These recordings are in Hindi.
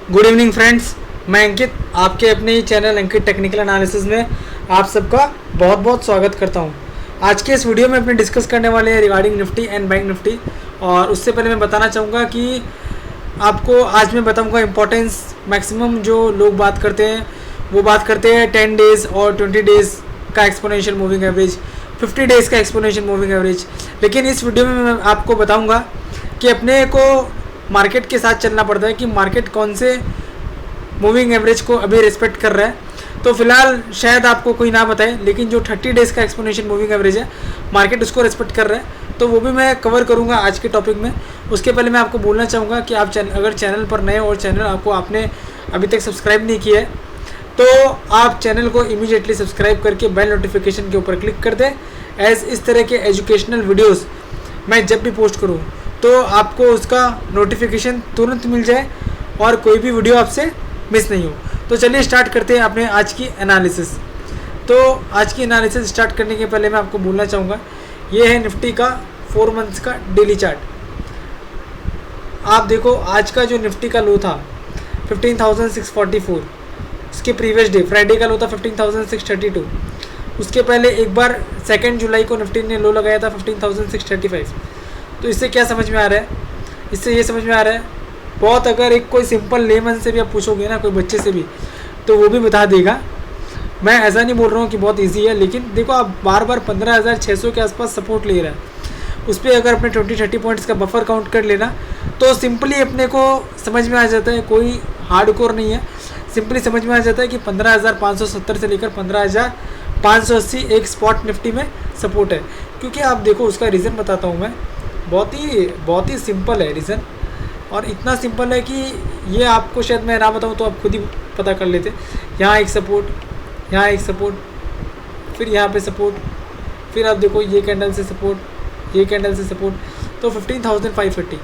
गुड इवनिंग फ्रेंड्स, मैं अंकित आपके अपने ही चैनल अंकित टेक्निकल एनालिसिस में आप सबका बहुत बहुत स्वागत करता हूं। आज के इस वीडियो में अपने डिस्कस करने वाले हैं regarding Nifty and bank Nifty. और उससे पहले मैं बताना चाहूँगा कि आपको आज मैं बताऊँगा इंपॉर्टेंस। मैक्सिमम जो लोग बात करते हैं वो बात करते हैं 10 डेज़ और 20 डेज़ का एक्सपोनेंशियल मूविंग एवरेज, 50 डेज़ का एक्सपोनेंशियल मूविंग एवरेज। लेकिन इस वीडियो में मैं आपको बताऊँगा कि अपने को मार्केट के साथ चलना पड़ता है कि मार्केट कौन से मूविंग एवरेज को अभी रिस्पेक्ट कर रहा है। तो फिलहाल शायद आपको कोई ना बताए, लेकिन जो 30 डेज़ का एक्सपोनेंशियल मूविंग एवरेज है मार्केट उसको रिस्पेक्ट कर रहा है, तो वो भी मैं कवर करूंगा आज के टॉपिक में। उसके पहले मैं आपको बोलना चाहूँगा कि आप अगर चैनल पर नए और चैनल आपने अभी तक सब्सक्राइब नहीं किया है तो आप चैनल को इमीडिएटली सब्सक्राइब करके बेल नोटिफिकेशन के ऊपर क्लिक कर दें। इस तरह के एजुकेशनल वीडियोज़ मैं जब भी पोस्ट करूँ तो आपको उसका नोटिफिकेशन तुरंत मिल जाए और कोई भी वीडियो आपसे मिस नहीं हो। तो चलिए स्टार्ट करते हैं अपने आज की एनालिसिस। तो आज की एनालिसिस स्टार्ट करने के पहले मैं आपको बोलना चाहूँगा, ये है निफ्टी का 4 मंथ्स का डेली चार्ट। आप देखो आज का जो निफ्टी का लो था 15,644, उसके प्रीवियस डे फ्राइडे का लो था 15,632, उसके पहले एक बार 2 जुलाई को निफ्टी ने लो लगाया था 15,635। तो इससे क्या समझ में आ रहा है? इससे ये समझ में आ रहा है बहुत, अगर एक कोई सिंपल लेमन से भी आप पूछोगे ना, कोई बच्चे से भी, तो वो भी बता देगा। मैं ऐसा नहीं बोल रहा हूँ कि बहुत इजी है, लेकिन देखो आप बार बार 15,600 के आसपास सपोर्ट ले रहा है, उस पर अगर अपने 20-30 पॉइंट्स का बफर काउंट कर लेना तो सिंपली अपने को समझ में आ जाता है, कोई हार्डकोर नहीं है, सिंपली समझ में आ जाता है कि 15,570 से लेकर 15,580 एक स्पॉट निफ्टी में सपोर्ट है। क्योंकि आप देखो उसका रीज़न बताता हूँ मैं, बहुत ही सिंपल है रीज़न, और इतना सिंपल है कि ये आपको शायद मैं ना बताऊँ तो आप खुद ही पता कर लेते। यहाँ एक सपोर्ट, यहाँ एक सपोर्ट, फिर यहाँ पे सपोर्ट, फिर आप देखो ये कैंडल से सपोर्ट, ये कैंडल से सपोर्ट, तो 15,580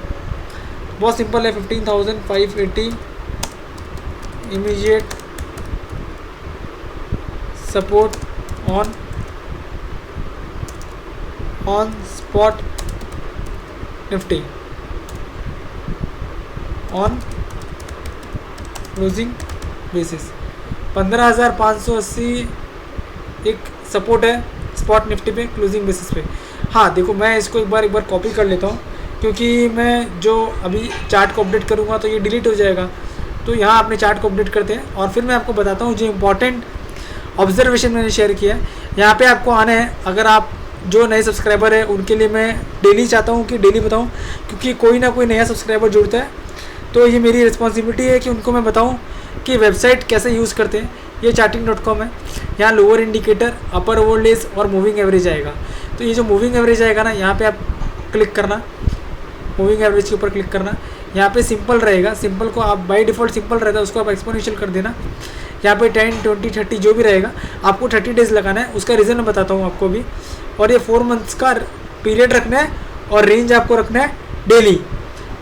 बहुत सिंपल है। 15,580 immediate support on spot Nifty on closing basis. 15,580 एक सपोर्ट है स्पॉट निफ्टी पे क्लोजिंग बेसिस पे। हाँ देखो मैं इसको एक बार कॉपी कर लेता हूँ, क्योंकि मैं जो अभी चार्ट को अपडेट करूँगा तो ये डिलीट हो जाएगा। तो यहाँ अपने चार्ट को अपडेट करते हैं और फिर मैं आपको बताता हूँ जो इम्पोर्टेंट ऑब्जर्वेशन मैंने शेयर किया है। यहाँ पे आपको आना है। अगर आप जो नए सब्सक्राइबर है उनके लिए मैं डेली चाहता हूँ कि डेली बताऊँ, क्योंकि कोई ना कोई नया सब्सक्राइबर जुड़ता है, तो ये मेरी रिस्पॉन्सिबिलिटी है कि उनको मैं बताऊं कि वेबसाइट कैसे यूज़ करते हैं। ये charting.com है, यहाँ लोअर इंडिकेटर, अपर वोल्टेज और मूविंग एवरेज आएगा। तो ये जो मूविंग एवरेज आएगा ना, यहाँ पे आप क्लिक करना, मूविंग एवरेज के ऊपर क्लिक करना। यहाँ पे सिंपल रहेगा, सिंपल को आप बाय डिफ़ॉल्ट सिंपल रहता है, उसको आप एक्सपोनेंशियल कर देना। यहाँ पे 10, 20, 30 जो भी रहेगा आपको 30 डेज़ लगाना है। उसका रीज़न मैं बताता हूँ आपको भी। और ये 4 मंथ्स का पीरियड रखना है और रेंज आपको रखना है डेली।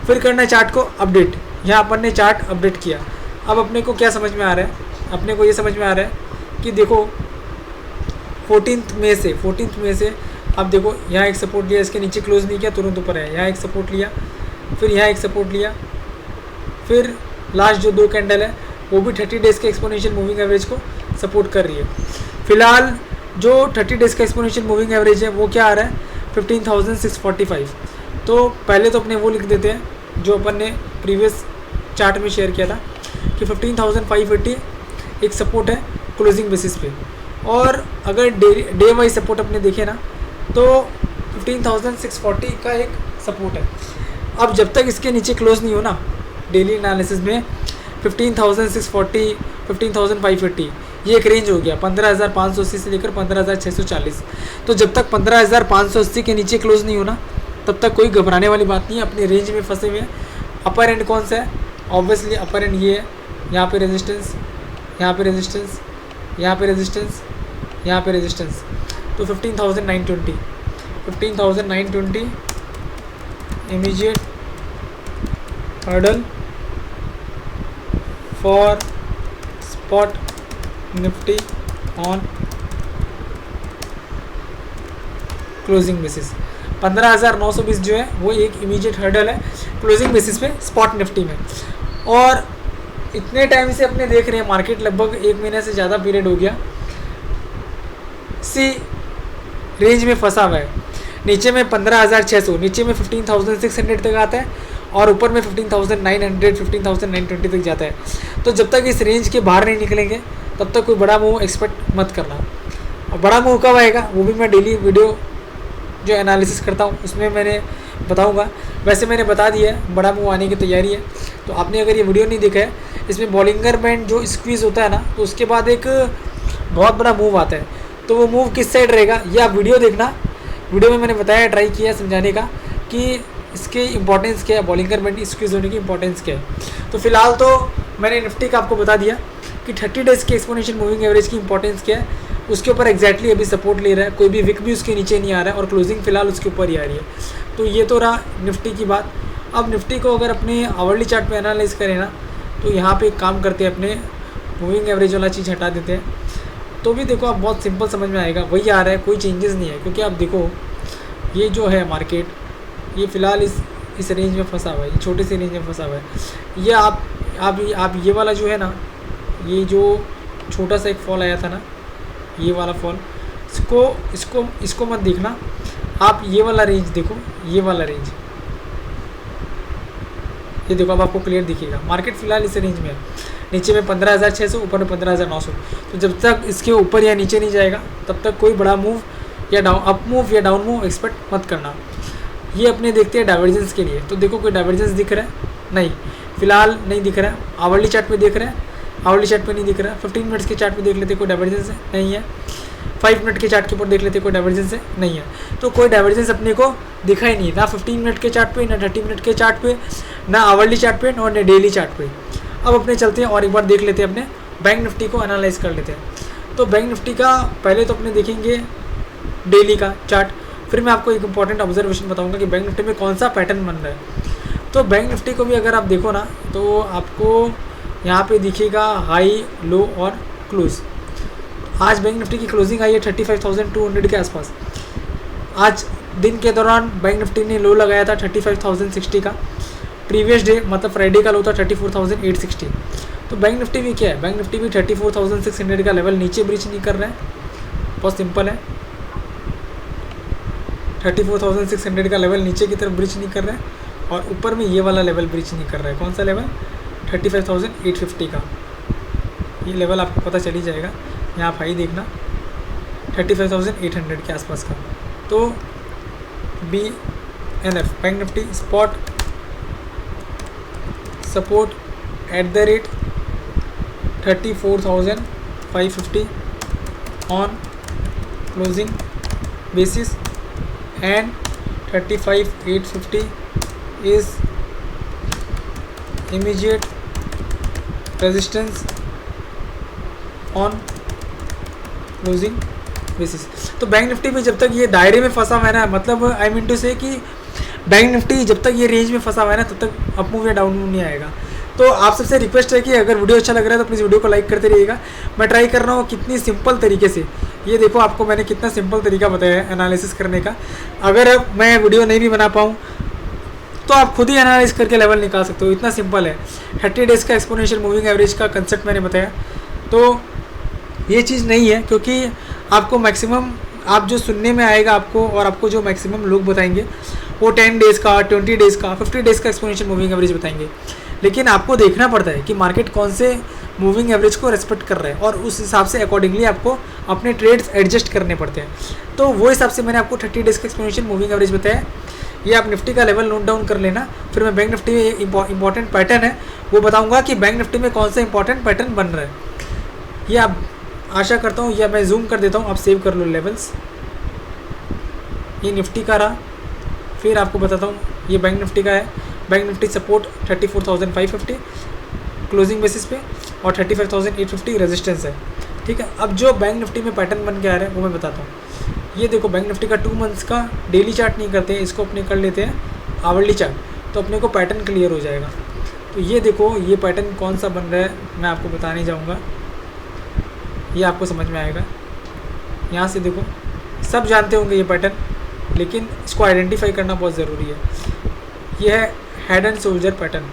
फिर करना है चार्ट को अपडेट। यहाँ अपन ने चार्ट अपडेट किया। अब अपने को क्या समझ में आ रहा है? अपने को ये समझ में आ रहा है कि देखो 14 मई से अब देखो यहाँ एक सपोर्ट लिया, इसके नीचे क्लोज नहीं किया, तुरंत ऊपर है। यहाँ एक सपोर्ट लिया, फिर यहाँ एक सपोर्ट लिया, फिर लास्ट जो 2 कैंडल है वो भी 30 डेज़ के एक्सपोनेंशियल मूविंग एवरेज को सपोर्ट कर रही है। फिलहाल जो 30 डेज़ का एक्सपोनेंशियल मूविंग एवरेज है वो क्या आ रहा है? 15,645। तो पहले तो अपने वो लिख देते हैं जो अपन ने प्रीवियस चार्ट में शेयर किया था कि 15,580 एक सपोर्ट है क्लोजिंग बेसिस पे। और अगर डे वाइज सपोर्ट अपने देखें ना तो 15,640 का एक सपोर्ट है। अब जब तक इसके नीचे क्लोज नहीं हो ना डेली एनालिसिस में, 15,640, 15,580 ये एक रेंज हो गया 15,580 से लेकर 15,640। तो जब तक 15,580 के नीचे क्लोज नहीं होना तब तक कोई घबराने वाली बात नहीं है, अपने रेंज में फंसे हुए हैं। अपर एंड कौन सा है? ऑब्वियसली अपर एंड ये है। यहाँ पे रेजिस्टेंस, यहाँ पे रेजिस्टेंस, यहाँ पे रेजिस्टेंस, यहाँ पे रेजिस्टेंस। तो 15,920, 15,920 immediate hurdle for spot Nifty on closing basis. 15,920 जो है वो एक इमीडिएट हर्डल है क्लोजिंग बेसिस पे स्पॉट निफ्टी में। और इतने टाइम से अपने देख रहे हैं मार्केट, लगभग 1 महीने से ज़्यादा पीरियड हो गया सी रेंज में फंसा हुआ है। नीचे में 15,600, नीचे में 15,600 तक आता है और ऊपर में 15,900 15,920 तक जाता है। तो जब तक इस रेंज के बाहर नहीं निकलेंगे तब तक कोई बड़ा मूव एक्सपेक्ट मत करना। और बड़ा मूव कब आएगा वो भी मैं डेली वीडियो जो एनालिसिस करता हूँ उसमें मैंने बताऊंगा। वैसे मैंने बता दिया है बड़ा मूव आने की तैयारी है। तो आपने अगर ये वीडियो नहीं देखा है, इसमें बॉलिंगर बैंड जो स्क्वीज़ होता है ना, तो उसके बाद एक बहुत बड़ा मूव आता है। तो वो मूव किस साइड रहेगा ये आप वीडियो देखना। वीडियो में मैंने बताया, ट्राई किया समझाने का कि इसके इंपॉर्टेंस क्या है, बॉलिंगर बैंड स्क्वीज़ होने की इंपॉर्टेंस क्या है। तो फिलहाल तो मैंने निफ्टी का आपको बता दिया कि 30 डेज़ के एक्सपोनेंशियल मूविंग एवरेज की इंपॉर्टेंस क्या है। उसके ऊपर एग्जैक्टली अभी सपोर्ट ले रहा है, कोई भी विक भी उसके नीचे नहीं आ रहा है और क्लोजिंग फिलहाल उसके ऊपर ही आ रही है। तो ये तो रहा निफ्टी की बात। अब निफ्टी को अगर अपने आवरली चार्ट पे एनालाइज करें ना, तो यहाँ पे एक काम करते हैं, अपने मूविंग एवरेज वाला चीज़ हटा देते हैं। तो भी देखो आप बहुत सिंपल समझ में आएगा, वही आ रहा है, कोई चेंजेस नहीं है। क्योंकि आप देखो ये जो है मार्केट, ये फ़िलहाल इस रेंज में फंसा हुआ है, ये छोटे से रेंज में फंसा हुआ है। ये आप ये वाला जो है ना, ये जो छोटा सा एक फॉल आया था ना, ये वाला फॉल, इसको मत देखना आप। ये वाला रेंज देखो, ये वाला रेंज, ये देखो अब आपको क्लियर दिखेगा। मार्केट फिलहाल इस रेंज में है, नीचे में 15,600, ऊपर में 15,900। तो जब तक इसके ऊपर या नीचे नहीं जाएगा तब तक कोई बड़ा मूव या अप मूव या डाउन मूव एक्सपेक्ट मत करना। ये अपने देखते हैं डाइवर्जेंस के लिए। तो देखो कोई डाइवर्जेंस दिख रहा है? नहीं, फिलहाल नहीं दिख रहा है। आवरली चार्ट पे देख रहे हैं? आवरली चार्ट पे नहीं दिख रहा है। 15 मिनट्स के चार्ट पे देख लेते, कोई डाइवर्जेंस है? नहीं है। 5 मिनट के चार्ट के ऊपर देख लेते, कोई डाइवर्जेंस है? नहीं है। तो कोई डाइवर्जेंस अपने को दिखा ही नहीं, ना 15 मिनट के चार्ट पे, ना 30 मिनट के चार्ट पे, ना आवरली चार्ट पे, और ना डेली चार्ट पे। अब अपने चलते हैं और एक बार देख लेते हैं, अपने बैंक निफ्टी को एनालाइज कर लेते हैं। तो बैंक निफ्टी का पहले तो अपने देखेंगे डेली का चार्ट, फिर मैं आपको एक इंपॉर्टेंट ऑब्जर्वेशन बताऊंगा कि बैंक निफ्टी में कौन सा पैटर्न बन रहा है। तो बैंक निफ्टी को भी अगर आप देखो ना, तो आपको यहाँ पे दिखेगा हाई, लो और क्लोज। आज बैंक निफ्टी की क्लोजिंग आई है 35,200 के आसपास। आज दिन के दौरान बैंक निफ्टी ने लो लगाया था 35,060 का। प्रीवियस डे मतलब फ्राइडे का लो था 34,860। तो बैंक निफ्टी भी क्या है, बैंक निफ्टी भी 34,600 का लेवल नीचे ब्रीच नहीं कर रहा है। बहुत सिंपल है, 34,600 का लेवल नीचे की तरफ ब्रीच नहीं कर रहा है और ऊपर में ये वाला लेवल ब्रीच नहीं कर रहा है। कौन सा लेवल? 35,850 का। ये लेवल आपको पता चल ही जाएगा, यहाँ आप हाई देखना 35,800 के आसपास का। तो BNF bank Nifty spot support @ 34,550 on closing basis and 35,850 is immediate resistance on closing basis। तो बैंक निफ्टी में जब तक ये दायरे में फंसा हुआ है ना, मतलब आई मीन टू से कि बैंक निफ्टी जब तक ये रेंज में फंसा हुआ है ना, तब तक अप मूव या डाउन मूव नहीं आएगा। तो आप सबसे रिक्वेस्ट है कि अगर वीडियो अच्छा लग रहा है तो प्लीज़ वीडियो को लाइक करते रहिएगा। मैं ट्राई कर रहा हूँ कितनी सिंपल तरीके से, ये देखो आपको मैंने कितना सिंपल तरीका बताया है एनालिसिस करने का। अगर मैं वीडियो नहीं भी बना पाऊँ तो आप खुद ही एनालाइज करके लेवल निकाल सकते हो, इतना सिंपल है। 30 डेज़ का एक्सपोनेंशियल मूविंग एवरेज का कंसेप्ट मैंने बताया। तो ये चीज़ नहीं है, क्योंकि आपको मैक्सिमम आप जो सुनने में आएगा आपको, और आपको जो मैक्सिमम लोग बताएंगे वो 10 डेज़ का, 20 डेज़ का, 50 डेज़ का एक्सपोनेंशियल मूविंग एवरेज बताएंगे। लेकिन आपको देखना पड़ता है कि मार्केट कौन से मूविंग एवरेज को रेस्पेक्ट कर रहा है और उस हिसाब से अकॉर्डिंगली आपको अपने ट्रेड्स एडजस्ट करने पड़ते हैं। तो वो हिसाब से मैंने आपको 30 डेज़ का एक्सपोनेंशियल मूविंग एवरेज बताया। ये आप निफ्टी का लेवल नोट डाउन कर लेना। फिर मैं बैंक निफ्टी में इंपॉर्टेंट पैटर्न है वो बताऊंगा कि बैंक निफ्टी में कौन सा इंपॉर्टेंट पैटर्न बन रहा है। ये आप आशा करता हूँ, या मैं जूम कर देता हूँ, आप सेव कर लो लेवल्स। ये निफ्टी का रहा, फिर आपको बताता हूँ ये बैंक निफ्टी का है। Bank Nifty support 34,550 closing basis पे और 35,850 रेजिस्टेंस है। ठीक है, अब जो बैंक निफ्टी में पैटर्न बन के आ रहा है वो मैं बताता हूँ। ये देखो बैंक निफ्टी का 2 मंथ्स का डेली चार्ट नहीं करते हैं, इसको अपने कर लेते हैं आवरली चार्ट, तो अपने को पैटर्न क्लियर हो जाएगा। तो ये देखो ये पैटर्न कौन सा बन रहा है मैं आपको बताने जाऊँगा, ये आपको समझ में आएगा। यहाँ से देखो, सब जानते होंगे ये पैटर्न, लेकिन इसको आइडेंटिफाई करना बहुत ज़रूरी है। ये है हेड एंड शोल्डर पैटर्न।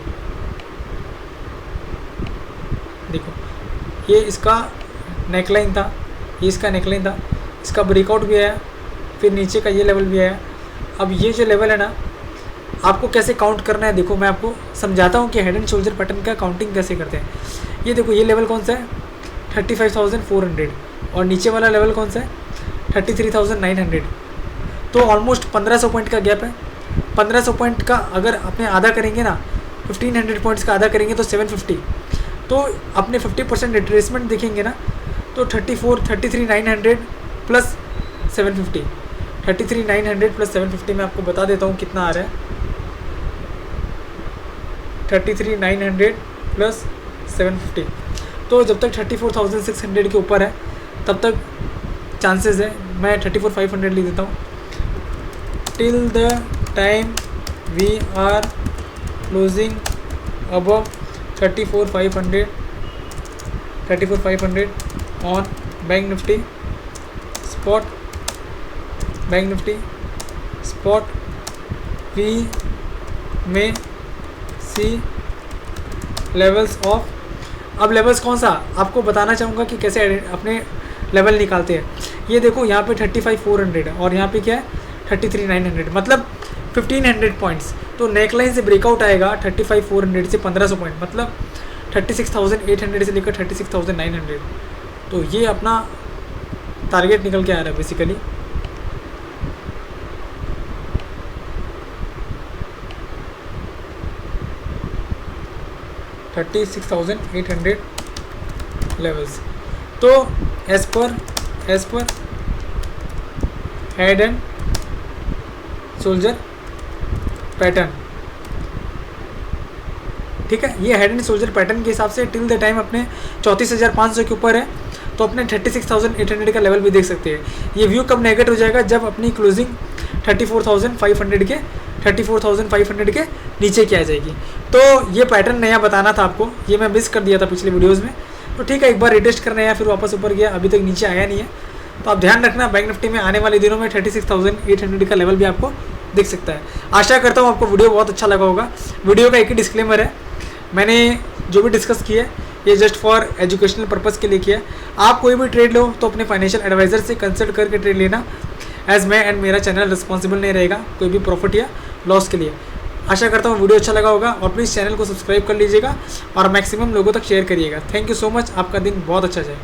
देखो ये इसका नेकलाइन था, ये इसका नेकलाइन था, इसका ब्रेकआउट भी आया, फिर नीचे का ये लेवल भी आया। अब ये जो लेवल है ना, आपको कैसे काउंट करना है देखो, मैं आपको समझाता हूँ कि हेड एंड शोल्डर पैटर्न का काउंटिंग कैसे करते हैं। ये देखो ये लेवल कौन सा है 35,400 और नीचे वाला लेवल कौन सा है 33,900। तो ऑलमोस्ट 1500 पॉइंट का गैप है। 1500 पॉइंट का अगर अपने आधा करेंगे ना, 1500 पॉइंट्स का आधा करेंगे तो 750, तो अपने 50% रिट्रेसमेंट देखेंगे ना, तो 33,900 प्लस 750, 33,900 प्लस 750 मैं आपको बता देता हूँ कितना आ रहा है। 33,900 प्लस 750, तो जब तक 34,600 के ऊपर है तब तक चांसेस है। मैं 34,500 लिख देता हूँ। Till the time we are closing above 34,500 on Bank Nifty spot, Bank Nifty spot we may see levels of. अब लेवल्स कौन सा आपको बताना चाहूँगा कि कैसे अपने लेवल निकालते हैं। ये देखो यहाँ पे 35,400 है और यहाँ पे क्या है 33,900, मतलब 1,500 पॉइंट्स। तो नेकलाइन से ब्रेकआउट आएगा 35,400 से 1500 पॉइंट, मतलब 36,800 से लेकर 36,900। तो ये अपना टारगेट निकल के आ रहा है बेसिकली। $36,800 लेवल्स। तो as per head and shoulder pattern, ठीक है, ये हेड एंड शोल्डर पैटर्न के हिसाब से टिल द टाइम अपने 34,500 के ऊपर है, तो अपने 36,800 का लेवल भी देख सकते हैं। ये व्यू कब नेगेट हो जाएगा, जब अपनी क्लोजिंग 34,500 के नीचे की आ जाएगी। तो ये पैटर्न नया बताना था आपको, ये मैं मिस कर दिया था पिछले वीडियोज़ में। तो ठीक है, एक बार रिटेस्ट करना है, फिर वापस ऊपर गया, अभी तक नीचे आया नहीं है। तो आप ध्यान रखना, बैंक निफ्टी में आने वाले दिनों में 36,800 का लेवल भी आपको दिख सकता है। आशा करता हूँ आपको वीडियो बहुत अच्छा लगा होगा। वीडियो का एक ही डिस्क्लेमर है, मैंने जो भी डिस्कस किया है ये जस्ट फॉर एजुकेशनल पर्पज़ के लिए किया है। आप कोई भी ट्रेड लो तो अपने फाइनेंशियल एडवाइज़र से कंसल्ट करके ट्रेड लेना, एज मैं एंड मेरा चैनल रिस्पॉन्सिबल नहीं रहेगा कोई भी प्रॉफिट या लॉस के लिए। आशा करता हूँ वीडियो अच्छा लगा होगा और प्लीज़ चैनल को सब्सक्राइब कर लीजिएगा और मैक्सिमम लोगों तक शेयर करिएगा। थैंक यू सो मच, आपका दिन बहुत अच्छा जाए।